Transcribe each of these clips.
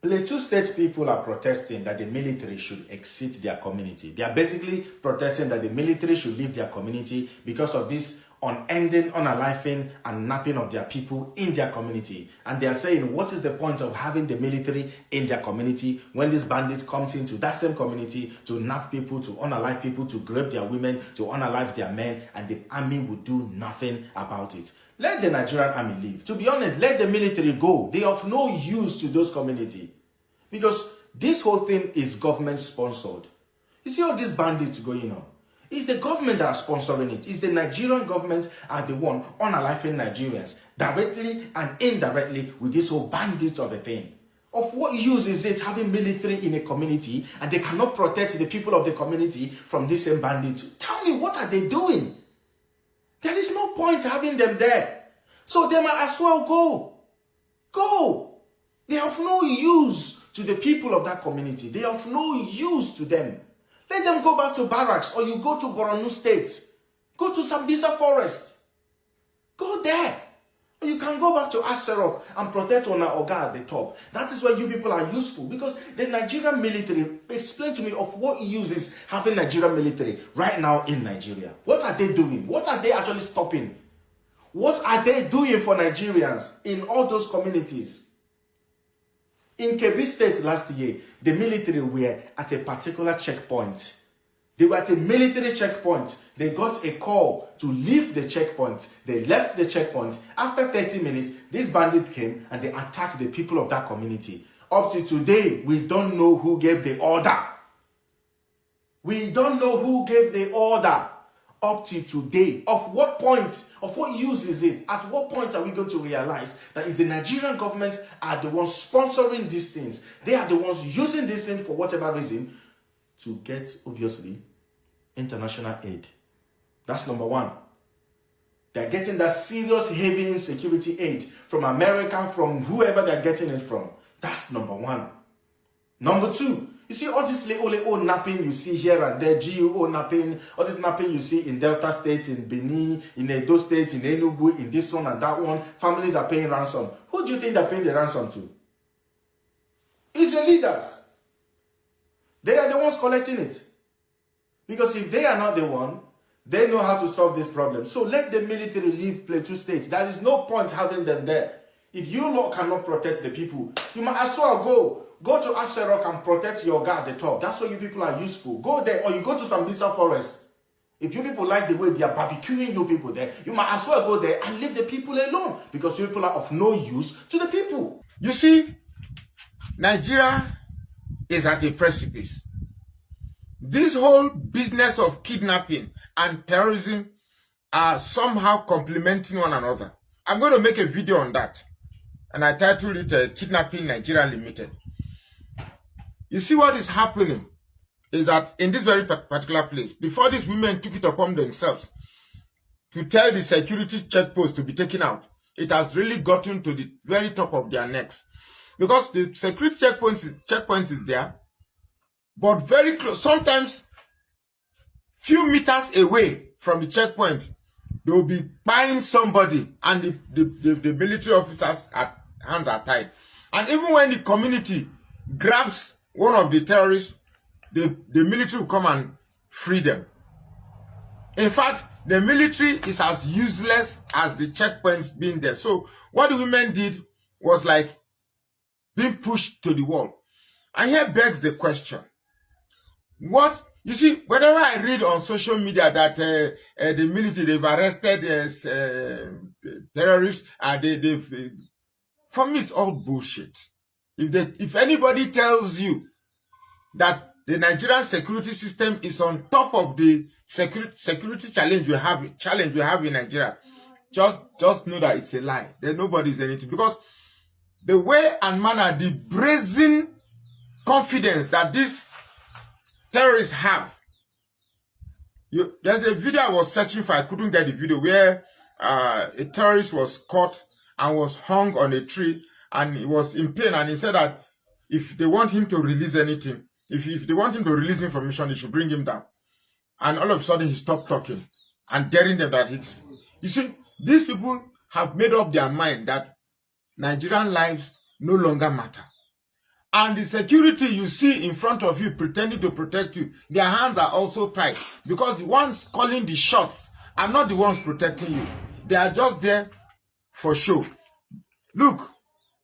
Plateau State people are protesting that the military should exit their community. They are basically protesting that the military should leave their community because of this unending, unaliving, and napping of their people in their community. And they are saying, what is the point of having the military in their community when this bandit comes into that same community to nap people, to unalive people, to grape their women, to unalive their men, and the army will do nothing about it. Let the Nigerian army leave. To be honest, let the military go. They are of no use to those communities. Because this whole thing is government sponsored. You see all these bandits going on. It's the government that are sponsoring it. It's the Nigerian government are the one unaliving Nigerians directly and indirectly with this whole bandits of a thing. Of what use is it having military in a community and they cannot protect the people of the community from these same bandits? Tell me, what are they doing? There is no point having them there. So they might as well go. Go. They have no use to the people of that community. They have no use to them. Let them go back to barracks, or you go to Borno State. Go to Sambisa Forest. Go there. Or you can go back to Aserok and protect Ona Oga at the top. That is where you people are useful. Because the Nigerian military, explain to me of what use is having Nigerian military right now in Nigeria. What are they doing? What are they actually stopping? What are they doing for Nigerians in all those communities? In Kebbi State last year, the military were at a particular checkpoint. They were at a military checkpoint. They got a call to leave the checkpoint. They left the checkpoint. After 30 minutes, these bandits came and they attacked the people of that community. Up to today, we don't know who gave the order. We don't know who gave the order. Up to today, of what point, of what use is it? At what point are we going to realize that it's the Nigerian government are the ones sponsoring these things? They are the ones using this thing for whatever reason to get, obviously, international aid. That's number one. They're getting that serious, heavy insecurity aid from America, from whoever they're getting it from. That's number one. Number two, you see all this little napping you see here and there, GUO napping, all this napping you see in Delta States, in Benin, in Edo States, in Enugu, in this one and that one. Families are paying ransom. Who do you think they're paying the ransom to? It's your leaders. They are the ones collecting it. Because if they are not the one, they know how to solve this problem. So let the military leave Plateau State. There is no point having them there. If you lot cannot protect the people, you might as well go. Go to Aserok and protect your guard at the top. That's why you people are useful. Go there, or you go to Sambisa Forest. If you people like the way they are barbecuing you people there, you might as well go there and leave the people alone, because you people are of no use to the people. You see, Nigeria is at a precipice. This whole business of kidnapping and terrorism are somehow complementing one another. I'm going to make a video on that, and I titled it Kidnapping Nigeria Limited. You see, what is happening is that in this very particular place, before these women took it upon themselves to tell the security checkpost to be taken out, it has really gotten to the very top of their necks. Because the security checkpoints is there, but very close, sometimes few meters away from the checkpoint, they will be buying somebody, and the military officers' hands are tied. And even when the community grabs one of the terrorists, the military will come and free them. In fact, the military is as useless as the checkpoints being there. So what the women did was like being pushed to the wall. And here begs the question. What, you see, whenever I read on social media that the military, they've arrested terrorists, for me it's all bullshit. If anybody tells you that the Nigerian security system is on top of the security challenge we have in Nigeria, just know that it's a lie. That nobody's anything. Because the way and manner, the brazen confidence that these terrorists have. There's a video I was searching for, I couldn't get the video, where a terrorist was caught and was hung on a tree, and he was in pain, and he said that if they want him to release anything, If they want him to release information, they should bring him down. And all of a sudden, he stopped talking and daring them that he's... You see, these people have made up their mind that Nigerian lives no longer matter. And the security you see in front of you pretending to protect you, their hands are also tied, because the ones calling the shots are not the ones protecting you. They are just there for show. Look,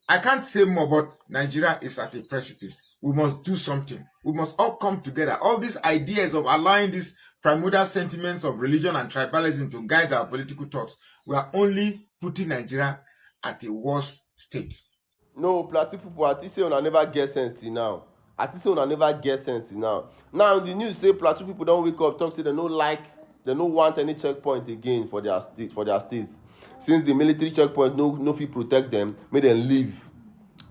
I can't say more, but Nigeria is at a precipice. We must do something. We must all come together. All these ideas of allowing these primordial sentiments of religion and tribalism to guide our political thoughts, we are only putting Nigeria at a worse state. No, plenty people, I think say una never get sense till now. I think say una never get sense till now. Now the news say plateau people don wake up, talk say they no want any checkpoint again for their state. Since the military checkpoint no fit protect them, make them leave.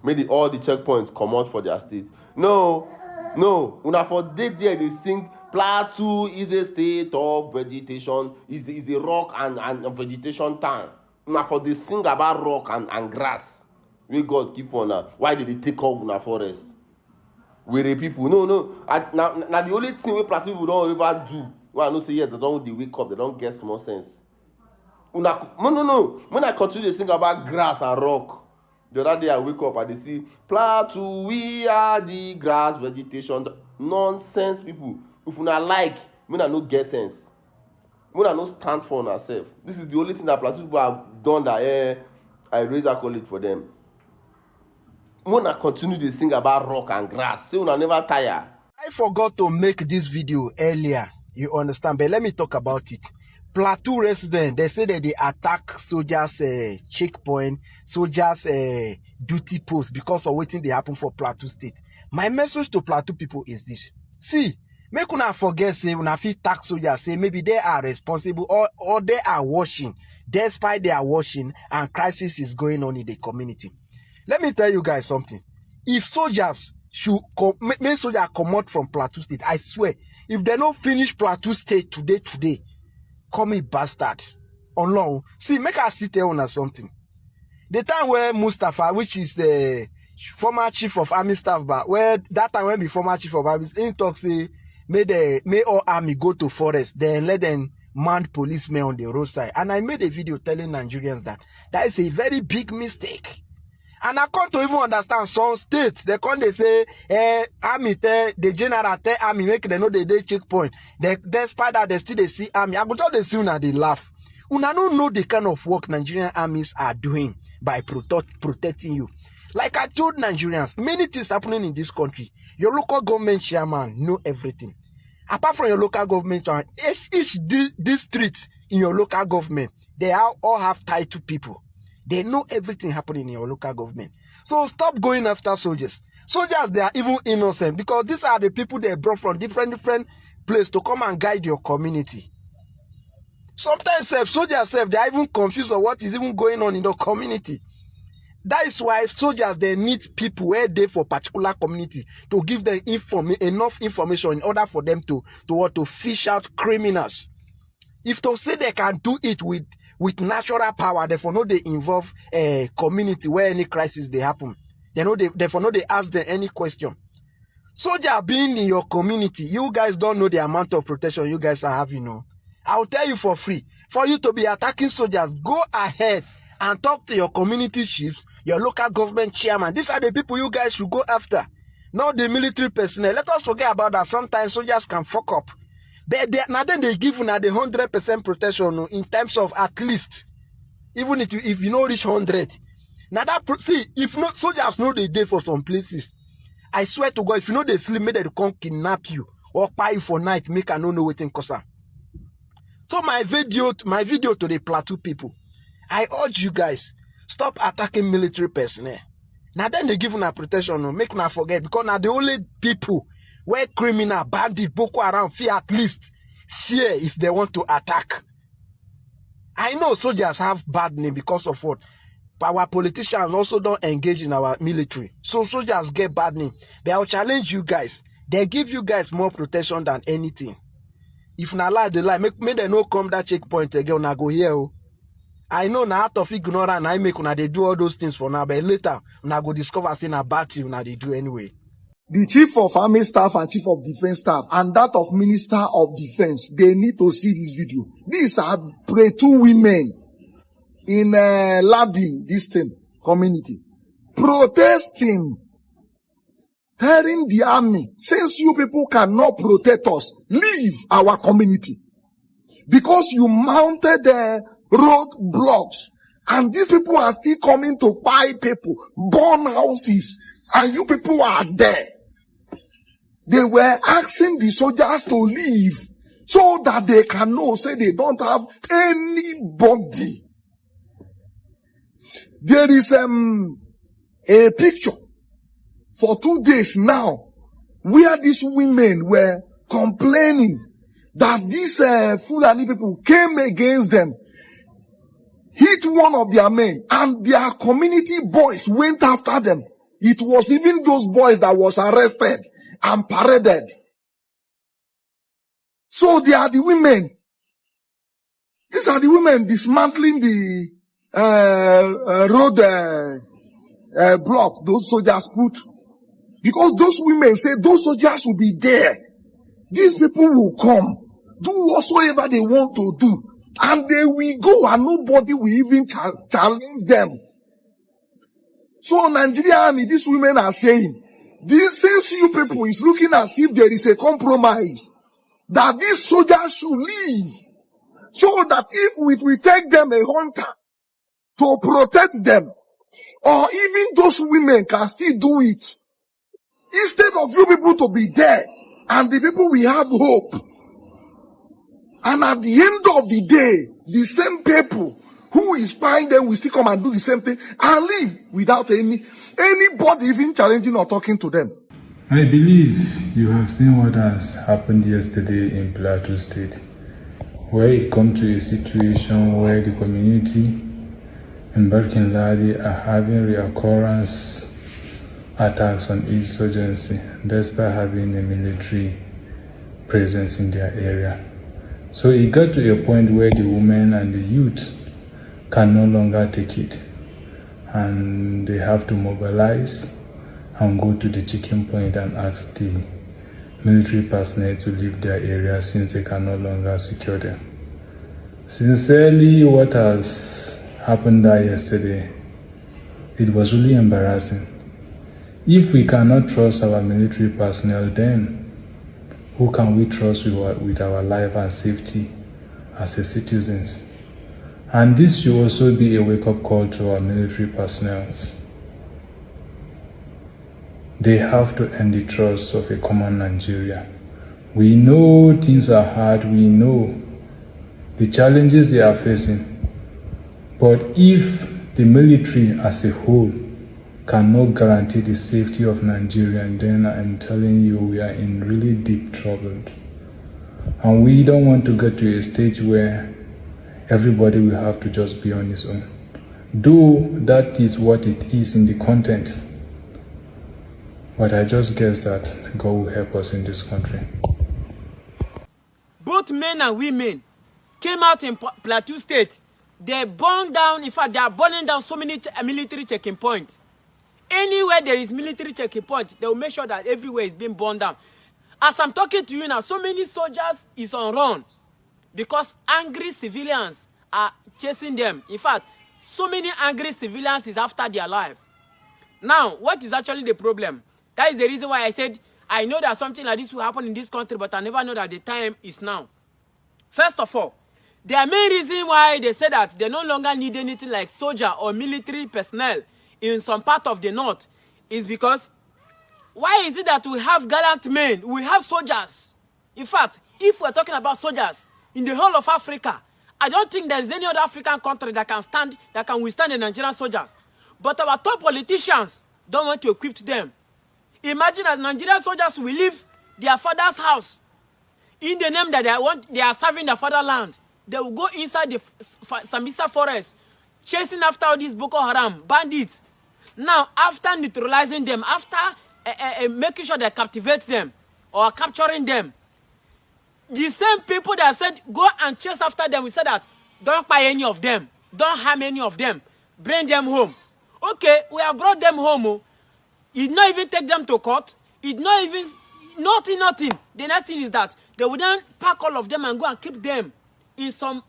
Make all the checkpoints comot for their state. No, una for dey there dey sing Plateau is a state of vegetation, is a rock and vegetation town. Una for dey sing about rock and grass. Wey God keep una. Why did they take up una forest? Were people? No. Now the only thing wey plateau people don ever do, wey I know say yes, they don dey wake up, they don get small sense. No. When I continue to sing about grass and rock, the other day I wake up and they see Plateau, we are the grass vegetation. Nonsense people. If una like, una no get sense. Una no stand for una self. This is the only thing that plateau people have done that I raise accolade for them. Una continue to sing about rock and grass. Say una never tire. I forgot to make this video earlier. You understand? But let me talk about it. Plateau residents, they say that they attack soldiers' checkpoint, soldiers' duty post because of waiting they happen for Plateau State. My message to Plateau people is this. See, make una forget, say, una fit tax soldiers, say maybe they are responsible or they are watching, despite they are watching and crisis is going on in the community. Let me tell you guys something. If soldiers should make soldiers come out from Plateau State, I swear, if they don't finish Plateau State today, call me bastard. On long. See, make us sit tell on something. The time where Mustafa, which is the former chief of army staff, but where that time when the former chief of army, he talk say, may all army go to forest, then let them man policemen on the roadside. And I made a video telling Nigerians that is a very big mistake. And I can't even understand some states. They say, army, the general tell army, make them know they checkpoint. Despite that, they still see army. I go tell the see una they laugh. Una don't know the kind of work Nigerian armies are doing by protecting you. Like I told Nigerians, many things happening in this country. Your local government chairman know everything. Apart from your local government chairman, each district in your local government, they all have titled people. They know everything happening in your local government. So stop going after soldiers. Soldiers, they are even innocent because these are the people they brought from different places to come and guide your community. Sometimes soldiers, they are even confused of what is even going on in the community. That is why soldiers, they need people where they for particular community to give them enough information in order for them to fish out criminals. If to say they can do it with natural power, therefore no they involve a community where any crisis they happen. Therefore no they ask them any question. Soldier being in your community, you guys don't know the amount of protection you guys are having. No, I'll tell you for free. For you to be attacking soldiers, go ahead and talk to your community chiefs, your local government chairman. These are the people you guys should go after, not the military personnel. Let us forget about that. Sometimes soldiers can fuck up. Now then they give you the 100% protection in terms of at least, even if you know reach 100. Now that see, if not soldiers know they day for some places, I swear to God, if you know they sleep, make they come kidnap you or buy you for night, make I know waiting cause. So my video to the Plateau people, I urge you guys, stop attacking military personnel. Now then they give you protection, no, make not forget, because now the only people where criminal, bandit, Boko Haram fear at least fear if they want to attack. I know soldiers have bad name because of what? But our politicians also don't engage in our military. So soldiers get bad name. But I'll challenge you guys. They give you guys more protection than anything. If na lie, they lie. Make them no come that checkpoint again. Now go here. I know na out of ignorance, I make una they do all those things for now. But later, una go discover saying a bad thing una they do anyway. The chief of army staff and chief of defense staff and that of minister of defense, they need to see this video. These are two women in Ladin, this thing, community, protesting, telling the army, since you people cannot protect us, leave our community. Because you mounted the road blocks, and these people are still coming to buy people, burn houses, and you people are there. They were asking the soldiers to leave so that they can know, say they don't have anybody. There is a picture for 2 days now where these women were complaining that these Fulani people came against them, hit one of their men, and their community boys went after them. It was even those boys that was arrested and paraded. So they are the women. These are the women dismantling the road block those soldiers put. Because those women say those soldiers will be there. These people will come, do whatsoever they want to do, and they will go and nobody will even challenge them. So Nigerian army, these women are saying, since you people is looking as if there is a compromise, that these soldiers should leave, so that if we take them a hunter to protect them, or even those women can still do it, instead of you people to be there, and the people will have hope. And at the end of the day, the same people who is buying them will still come and do the same thing and leave without anybody even challenging or talking to them. I believe you have seen what has happened yesterday in Plateau State, where it comes to a situation where the community in Barkin-Ladi are having reoccurrence attacks on insurgency despite having a military presence in their area. So it got to a point where the women and the youth can no longer take it, and they have to mobilize and go to the chicken point and ask the military personnel to leave their area since they can no longer secure them. Sincerely, what has happened there yesterday, it was really embarrassing. If we cannot trust our military personnel, then who can we trust with our life and safety as a citizens? And this should also be a wake-up call to our military personnel. They have to earn the trust of a common Nigeria. We know things are hard, we know the challenges they are facing. But if the military as a whole cannot guarantee the safety of Nigerians, then I'm telling you we are in really deep trouble. And we don't want to get to a stage where everybody will have to just be on his own. Though that is what it is in the content. But I just guess that God will help us in this country. Both men and women came out in Plateau State. They burned down, in fact, they are burning down so many military checking points. Anywhere there is military checking point, they will make sure that everywhere is being burned down. As I'm talking to you now, so many soldiers is on run because angry civilians are chasing them. In fact, so many angry civilians is after their life. Now, what is actually the problem? That is the reason why I said, I know that something like this will happen in this country, but I never know that the time is now. First of all, the main reason why they say that they no longer need anything like soldier or military personnel in some part of the north is because why is it that we have gallant men, we have soldiers? In fact, if we're talking about soldiers in the whole of Africa, I don't think there's any other African country that can withstand the Nigerian soldiers. But our top politicians don't want to equip them. Imagine that Nigerian soldiers will leave their father's house in the name that they are serving the fatherland. They will go inside the Sambisa forest, chasing after all these Boko Haram bandits. Now, after neutralizing them, after making sure they captivate them or capturing them, the same people that said go and chase after them, we said that don't buy any of them, don't harm any of them, bring them home. Okay, we have brought them home. You not even take them to court. It's not even nothing. The next thing is that they would then pack all of them and go and keep them in some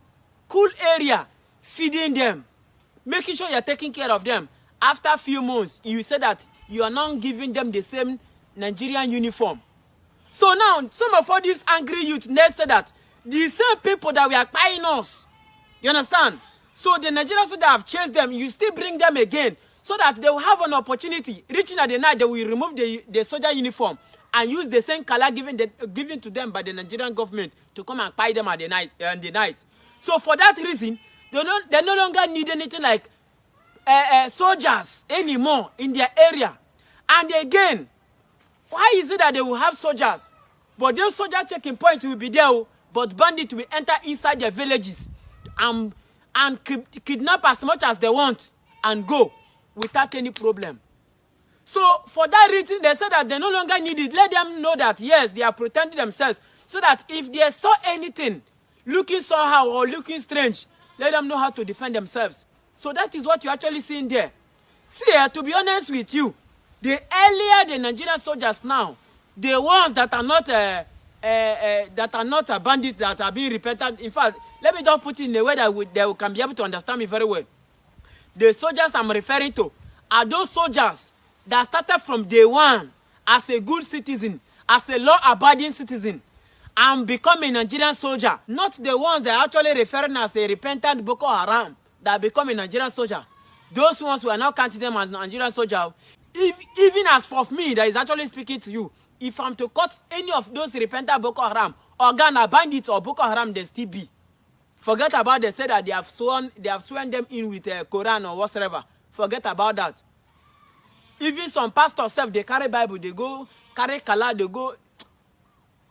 cool area, feeding them, making sure you're taking care of them. After a few months, you say that you are not giving them the same Nigerian uniform. So now, some of all these angry youth, they say that the same people that were buying us, you understand? So the Nigerians that have chased them, you still bring them again, so that they will have an opportunity. Reaching at the night, they will remove the soldier uniform and use the same color given to them by the Nigerian government to come and buy them at the night. So for that reason, they no longer need anything like soldiers anymore in their area. And again, why is it that they will have soldiers, but those soldier checking points will be there, but bandits will enter inside their villages and kidnap as much as they want and go without any problem? So for that reason, they said that they no longer need it. Let them know that yes, they are protecting themselves, so that if they saw anything looking somehow or looking strange, let them know how to defend themselves. So that is what you're actually seeing there. See, to be honest with you, the earlier the Nigerian soldiers now, the ones that are not bandits that are being repented. In fact, let me just put it in a way that they can be able to understand me very well. The soldiers I'm referring to are those soldiers that started from day one as a good citizen, as a law-abiding citizen, and become a Nigerian soldier. Not the ones that are actually referring as a repentant Boko Haram that become a Nigerian soldier. Those ones who are now counting them as Nigerian soldier. Even as for me that is actually speaking to you, if I'm to cut any of those repentant Boko Haram, or Ghana bandits or Boko Haram, they still be. Forget about they say that they have sworn them in with Quran or whatsoever. Forget about that. Even some pastors self, they carry Bible, they go carry Kala, they go.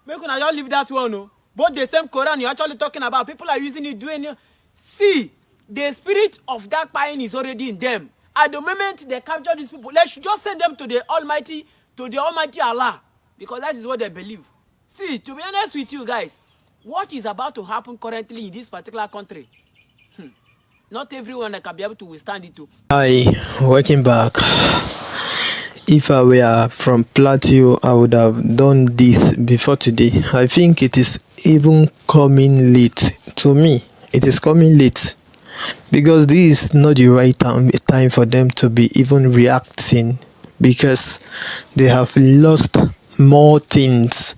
Make una just leave that one, no. But the same Quran you're actually talking about, people are using it doing it. See, the spirit of that pain is already in them. At the moment they capture these people, let's just send them to the Almighty Allah, because that is what they believe. See, to be honest with you guys, what is about to happen currently in this particular country? Not everyone that can be able to withstand it too. Hi, welcome back. If I were from Plateau, I would have done this before today. I think it is even coming late. To me, it is coming late, because this is not the right time for them to be even reacting, because they have lost more things.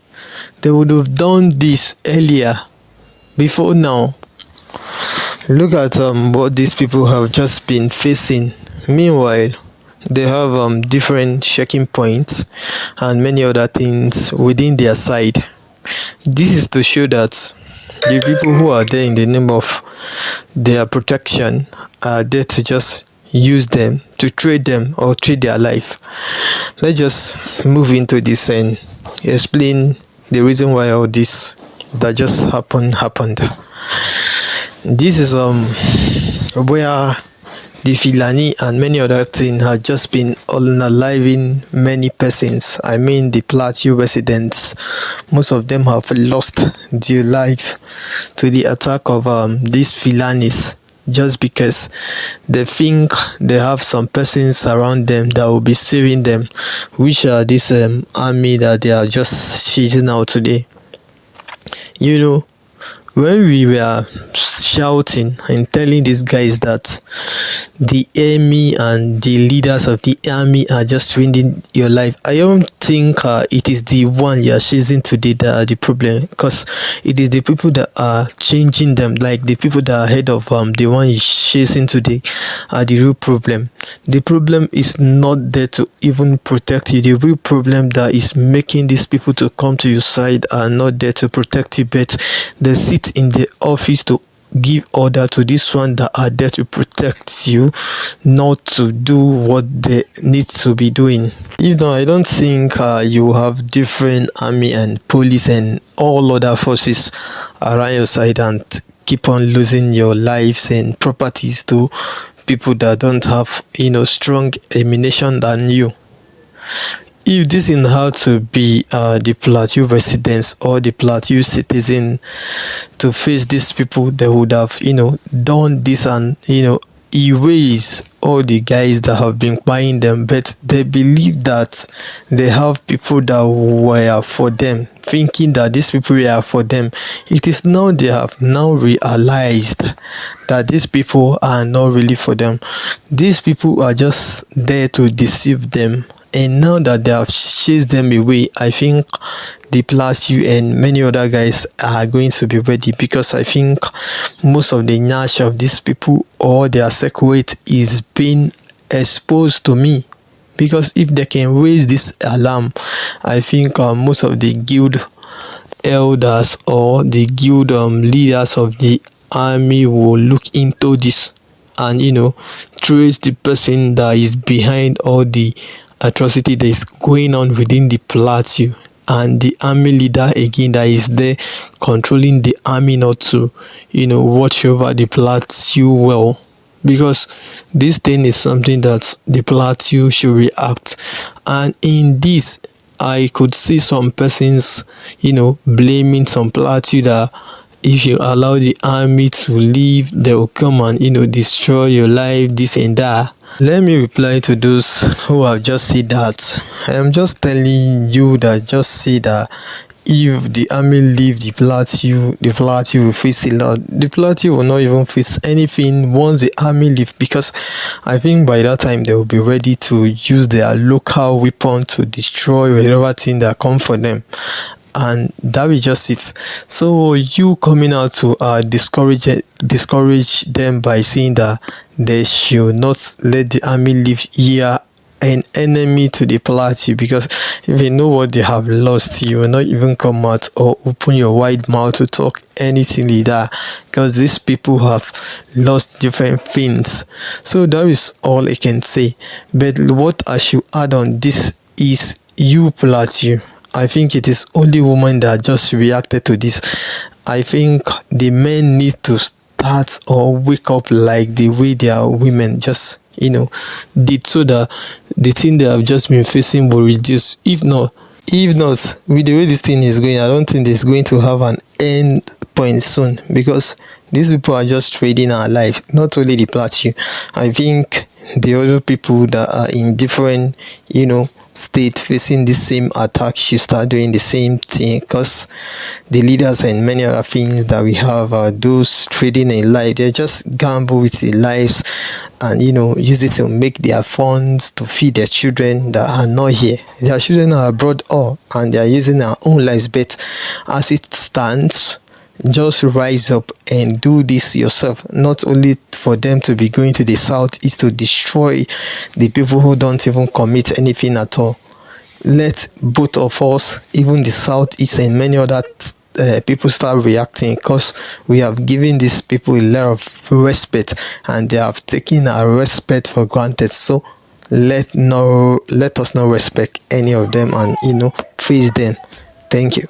They would have done this earlier, before now. Look at what these people have just been facing. Meanwhile, they have different checking points and many other things within their side. This is to show that the people who are there in the name of their protection are there to just use them, to trade them or trade their life. Let's just move into this and explain the reason why all this that just happened. This is where the Filani and many other things have just been unaliving many persons. I mean the Plateau residents. Most of them have lost their life to the attack of these Filanis, just because they think they have some persons around them that will be saving them, which are this army that they are just chasing out today. You know, when we were shouting and telling these guys that the army and the leaders of the army are just ruining your life, I don't think it is the one you are chasing today that are the problem, because it is the people that are changing them, like the people that are ahead of the one you're chasing today are the real problem. The problem is not there to even protect you. The real problem that is making these people to come to your side are not there to protect you, but they sit in the office to give order to this one that are there to protect you, not to do what they need to be doing. If not, I don't think you have different army and police and all other forces around your side and keep on losing your lives and properties to people that don't have strong ammunition than you. If this is how to be the Plateau residents or the Plateau citizen to face these people, they would have done this and erase all the guys that have been buying them, but they believe that they have people that were for them, thinking that these people were for them. It is now they have now realized that these people are not really for them. These people are just there to deceive them. And now that they have chased them away, I think the Plateau and many other guys are going to be ready, because I think most of the nyash of these people or their secret is being exposed to me. Because if they can raise this alarm, I think most of the guild elders or the guild leaders of the army will look into this and trace the person that is behind all the atrocity that is going on within the plateau, and the army leader again that is there controlling the army not to watch over the plateau well, because this thing is something that the plateau should react. And in this, I could see some persons blaming some plateau that if you allow the army to leave, they will come and destroy your life, this and that. Let me reply to those who have just said that. I am just telling you that just say that if the army leave the plateau will face a lot. The plateau will not even face anything once the army leave, because I think by that time they will be ready to use their local weapon to destroy whatever thing that come for them. And that will just it. So you coming out to discourage them by saying that they should not let the army live here, an enemy to the plateau, because if you know what they have lost, you will not even come out or open your wide mouth to talk anything like that, because these people have lost different things. So that is all I can say. But what I should add on this is, you plateau, I think it is only women that just reacted to this. I think the men need to start or wake up like the way their women just did, so that the thing they have just been facing will reduce. If not, with the way this thing is going, I don't think it's going to have an end point soon, because these people are just trading our life. Not only the plateau, I think the other people that are in different state facing the same attack should start doing the same thing, because the leaders and many other things that we have are those trading in life. They just gamble with their lives and use it to make their funds to feed their children that are not here. Their children are abroad and they are using their own lives. But as it stands, just rise up and do this yourself. Not only for them to be going to the southeast to destroy the people who don't even commit anything at all. Let both of us, even the southeast and many other people, start reacting, because we have given these people a lot of respect and they have taken our respect for granted. So let us not respect any of them and face them. Thank you.